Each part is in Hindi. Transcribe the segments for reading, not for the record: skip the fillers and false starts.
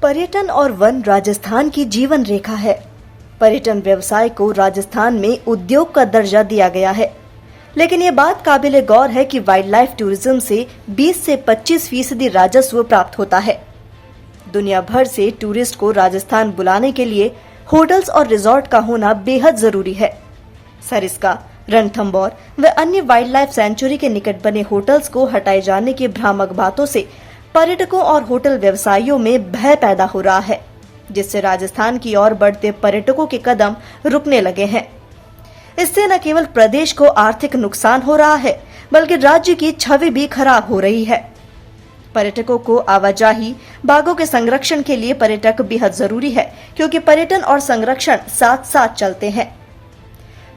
पर्यटन और वन राजस्थान की जीवन रेखा है। पर्यटन व्यवसाय को राजस्थान में उद्योग का दर्जा दिया गया है, लेकिन ये बात काबिले गौर है कि वाइल्ड लाइफ टूरिज्म से 20 से 25% राजस्व प्राप्त होता है। दुनिया भर से टूरिस्ट को राजस्थान बुलाने के लिए होटल्स और रिजॉर्ट का होना बेहद जरूरी है। सरिस्का, रणथंभौर व अन्य वाइल्ड लाइफ सेंचुरी के निकट बने होटल्स को हटाए जाने की भ्रामक बातों से पर्यटकों और होटल व्यवसायियों में भय पैदा हो रहा है, जिससे राजस्थान की ओर बढ़ते पर्यटकों के कदम रुकने लगे हैं। इससे न केवल प्रदेश को आर्थिक नुकसान हो रहा है, बल्कि राज्य की छवि भी खराब हो रही है। पर्यटकों को आवाजाही, बाघों के संरक्षण के लिए पर्यटक बेहद जरूरी है, क्योंकि पर्यटन और संरक्षण साथ साथ चलते हैं।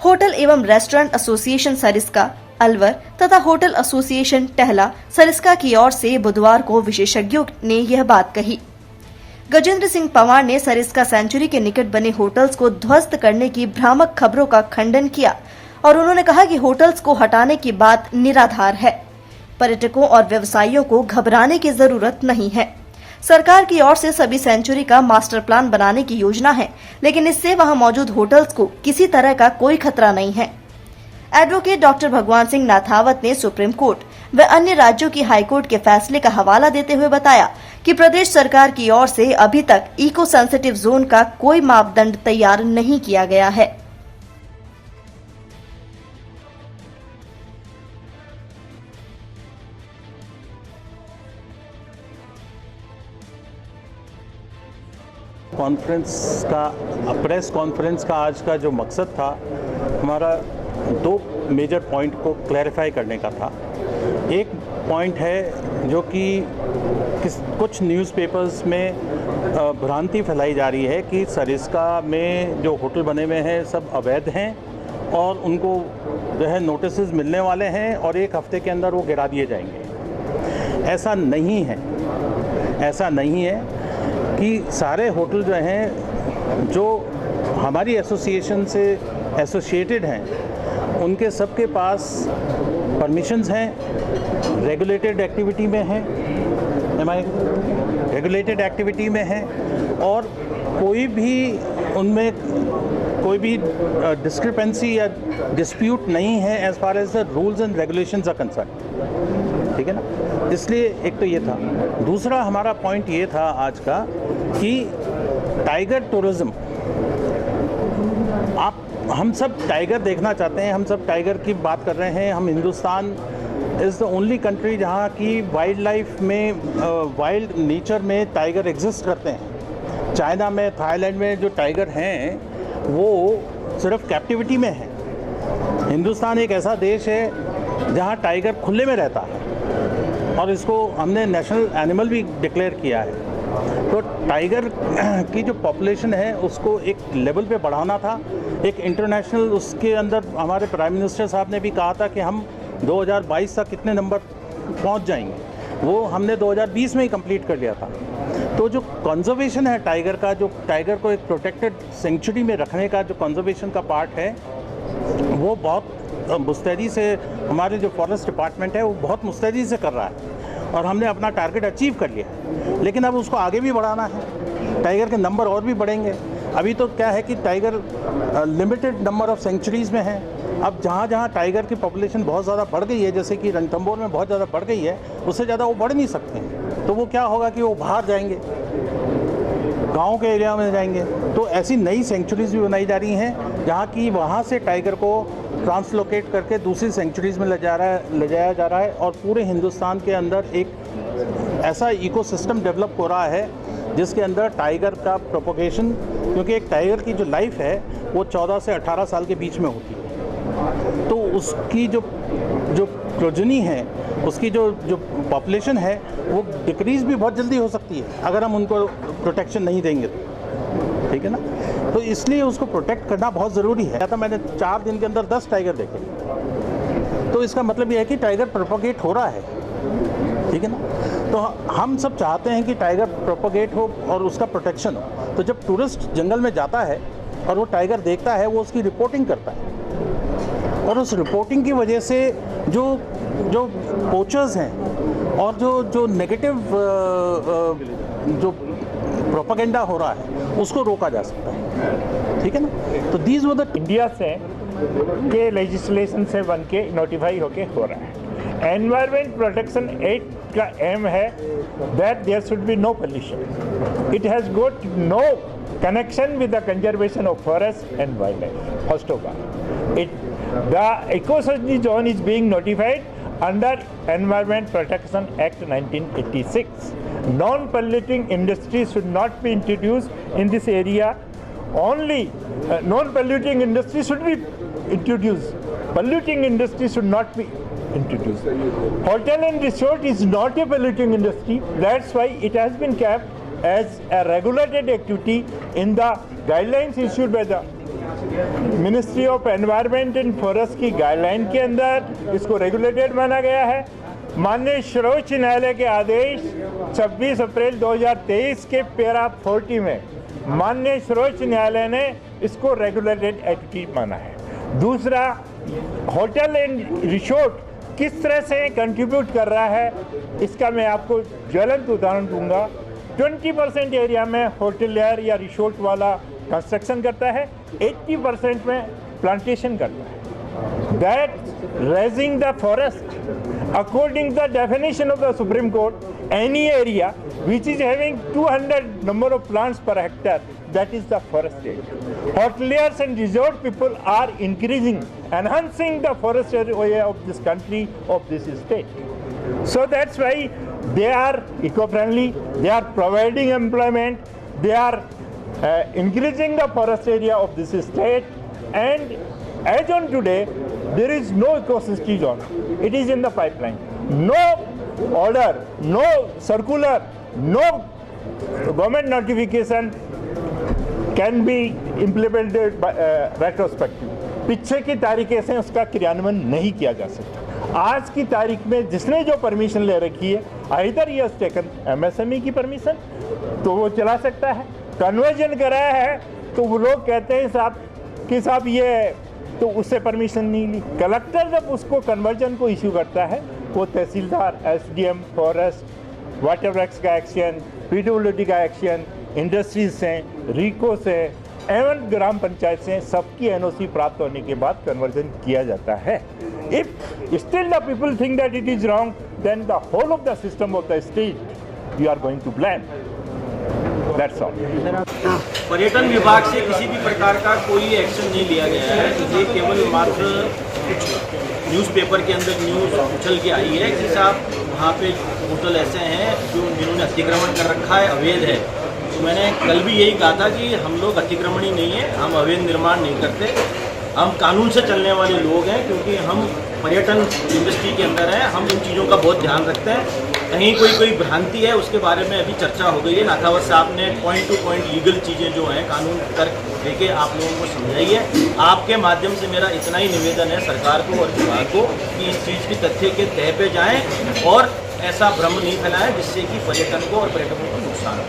होटल एवं रेस्टोरेंट एसोसिएशन सरिस्का, अलवर तथा होटल एसोसिएशन टहला सरिस्का की ओर से बुधवार को विशेषज्ञों ने यह बात कही। गजेंद्र सिंह पंवार ने सरिस्का सेंचुरी के निकट बने होटल्स को ध्वस्त करने की भ्रामक खबरों का खंडन किया और उन्होंने कहा कि होटल्स को हटाने की बात निराधार है। पर्यटकों और व्यवसायियों को घबराने की जरूरत नहीं है। सरकार की ओर से सभी सेंचुरी का मास्टर प्लान बनाने की योजना है, लेकिन इससे वहां मौजूद होटल्स को किसी तरह का कोई खतरा नहीं है। एडवोकेट डॉक्टर भगवान सिंह नाथावत ने सुप्रीम कोर्ट व अन्य राज्यों की हाईकोर्ट के फैसले का हवाला देते हुए बताया कि प्रदेश सरकार की ओर से अभी तक इको सेंसिटिव जोन का कोई मापदंड तैयार नहीं किया गया है। प्रेस कॉन्फ्रेंस का आज का जो मकसद था, हमारा दो मेजर पॉइंट को क्लैरिफाई करने का था। एक पॉइंट है जो कि कुछ न्यूज़पेपर्स में भ्रांति फैलाई जा रही है कि सरिस्का में जो होटल बने हुए हैं सब अवैध हैं और उनको जो है नोटिसेस मिलने वाले हैं और 1 हफ्ते के अंदर वो गिरा दिए जाएंगे। ऐसा नहीं है कि सारे होटल जो हैं जो हमारी एसोसिएशन से एसोसिएटेड हैं उनके सबके पास परमिशंस हैं, रेगुलेटेड एक्टिविटी में हैं, रेगुलेटेड एक्टिविटी में हैं और कोई भी उनमें कोई भी डिस्क्रिपेंसी या डिस्प्यूट नहीं है as far as the rules and regulations are concern. ठीक है ना। इसलिए एक तो ये था। दूसरा हमारा पॉइंट ये था आज का कि टाइगर टूरिज्म, हम सब टाइगर देखना चाहते हैं, हम सब टाइगर की बात कर रहे हैं। हम Hindustan is the only country जहाँ की वाइल्ड लाइफ में वाइल्ड नेचर में टाइगर एग्जिस्ट करते हैं। चाइना में, थाईलैंड में जो टाइगर हैं वो सिर्फ कैप्टिविटी में हैं। हिंदुस्तान एक ऐसा देश है जहाँ टाइगर खुले में रहता है और इसको हमने नेशनल एनिमल भी डिक्लेयर किया है। तो टाइगर की जो पॉपुलेशन है उसको एक लेवल पे बढ़ाना था, एक इंटरनेशनल उसके अंदर हमारे प्राइम मिनिस्टर साहब ने भी कहा था कि हम 2022 तक कितने नंबर पहुंच जाएंगे, वो हमने 2020 में ही कंप्लीट कर लिया था। तो जो कंजर्वेशन है टाइगर का, जो टाइगर को एक प्रोटेक्टेड सेंचुरी में रखने का जो कंजर्वेशन का पार्ट है वो बहुत मुस्तैदी से हमारे जो फॉरेस्ट डिपार्टमेंट है वो बहुत मुस्तैदी से कर रहा है और हमने अपना टारगेट अचीव कर लिया। लेकिन अब उसको आगे भी बढ़ाना है, टाइगर के नंबर और भी बढ़ेंगे। अभी तो क्या है कि tiger limited number of centuries में है। अब जहाँ जहाँ टाइगर की पॉपुलेशन बहुत ज़्यादा बढ़ गई है, जैसे कि रणथंभौर में बहुत ज़्यादा बढ़ गई है, उससे ज़्यादा वो बढ़ नहीं सकते हैं। तो वो क्या होगा कि वो बाहर जाएंगे, गाँव के एरिया में जाएंगे। तो ऐसी नई सेंचुरीज़ भी बनाई जा रही हैं जहाँ की वहाँ से टाइगर को ट्रांसलोकेट करके दूसरी सेंचुरीज़ में ले जाया जा रहा है और पूरे हिंदुस्तान के अंदर एक ऐसा इकोसिस्टम डेवलप हो रहा है जिसके अंदर टाइगर का प्रोपोगेशन, क्योंकि एक टाइगर की जो लाइफ है वो 14 से 18 साल के बीच में होती है, तो उसकी जो प्रोजनी है, उसकी जो पॉपुलेशन है वो डिक्रीज़ भी बहुत जल्दी हो सकती है अगर हम उनको प्रोटेक्शन नहीं देंगे तो। ठीक है ना। तो इसलिए उसको प्रोटेक्ट करना बहुत ज़रूरी है। तो मैंने 4 दिन के अंदर 10 टाइगर देखे, तो इसका मतलब यह है कि टाइगर प्रोपोगेट हो रहा है। ठीक है ना। तो हम सब चाहते हैं कि टाइगर प्रोपोगेट हो और उसका प्रोटेक्शन हो। तो जब टूरिस्ट जंगल में जाता है और वो टाइगर देखता है, वो उसकी रिपोर्टिंग करता है और उस रिपोर्टिंग की वजह से जो पोचर्स हैं और जो नेगेटिव जो प्रोपेगेंडा हो रहा है उसको रोका जा सकता है, ठीक है ना। तो दीज वर द इंडिया से के लेजिस्लेशन से बन के नोटिफाई होके हो रहा है। एनवायरमेंट प्रोटेक्शन एक्ट का एम है that there should be no pollution. It has got no connection with the conservation of forest and wildlife. First of all, the ecosystem zone is being notified under Environment Protection Act 1986. Non-polluting industries should not be introduced in this area. Only non-polluting industries should be introduced. Polluting industries should not be introduced. Hotel and resort is not a polluting industry. That's why it has been kept as a regulated activity in the guidelines issued by the Ministry of Environment and Forest की गाइडलाइन के अंदर इसको रेगुलेटेड माना गया है। माननीय सर्वोच्च न्यायालय के आदेश 26 अप्रैल 2023 के पैरा 40 में माननीय सर्वोच्च न्यायालय ने इसको रेगुलेटेड एक्टिविटी माना है। दूसरा, होटल एंड रिसोर्ट किस तरह से कंट्रीब्यूट कर रहा है इसका मैं आपको ज्वलंत उदाहरण दूंगा। 20% एरिया में होटलियर या रिसोर्ट वाला कंस्ट्रक्शन करता है, 80% में प्लांटेशन करता है। That raising the forest according the definition of the supreme court, any area which is having 200 number of plants per hectare, that is the forest area. Hoteliers and resort people are increasing, enhancing the forest area of this country, of this state. So that's why they are eco-friendly, they are providing employment, they are increasing the forest area of this state, and as on today, there is no ecosystem zone. It is in the pipeline. No order, no circular, no government notification can be implemented by retrospective. पीछे की तारीखें से उसका क्रियान्वयन नहीं किया जा सकता। आज की तारीख में जिसने जो परमिशन ले रखी है, either he has taken MSME की परमिशन तो वो चला सकता है, कन्वर्जन कराया है तो वो लोग कहते हैं साहब ये तो उससे परमिशन नहीं ली। कलेक्टर जब उसको कन्वर्जन को इश्यू करता है, वो तहसीलदार, एसडीएम, फॉरेस्ट, वाटर वर्क्स का एक्शन, पीडब्ल्यूडी का एक्शन, इंडस्ट्रीज से, रिको से एवं ग्राम पंचायत से सबकी एनओसी प्राप्त होने के बाद कन्वर्जन किया जाता है। If still the people think that it is wrong, then the whole of the system of the state we are going to blame. That's all. पर्यटन विभाग से किसी भी प्रकार का कोई एक्शन नहीं लिया गया है। ये केवल मात्र न्यूज़पेपर के अंदर न्यूज़ उछल के आई है कि साहब वहाँ पे होटल ऐसे हैं जिन्होंने अतिक्रमण कर रखा है, अवैध है। तो मैंने कल भी यही कहा था कि हम लोग अतिक्रमण ही नहीं है, हम अवैध निर्माण नहीं करते, हम कानून से चलने वाले लोग हैं, क्योंकि हम पर्यटन इंडस्ट्री के अंदर हैं, हम इन चीज़ों का बहुत ध्यान रखते हैं। कहीं कोई भ्रांति है उसके बारे में अभी चर्चा हो गई है। नाथावत साहब ने पॉइंट टू पॉइंट लीगल चीज़ें जो हैं कानून तर्क देके आप लोगों को समझाई है। आपके माध्यम से मेरा इतना ही निवेदन है सरकार को और विभाग को कि इस चीज़ की तथ्य के तह पे जाएँ और ऐसा भ्रम नहीं फैलाएं जिससे कि पर्यटन को और पर्यटकों को नुकसान हो।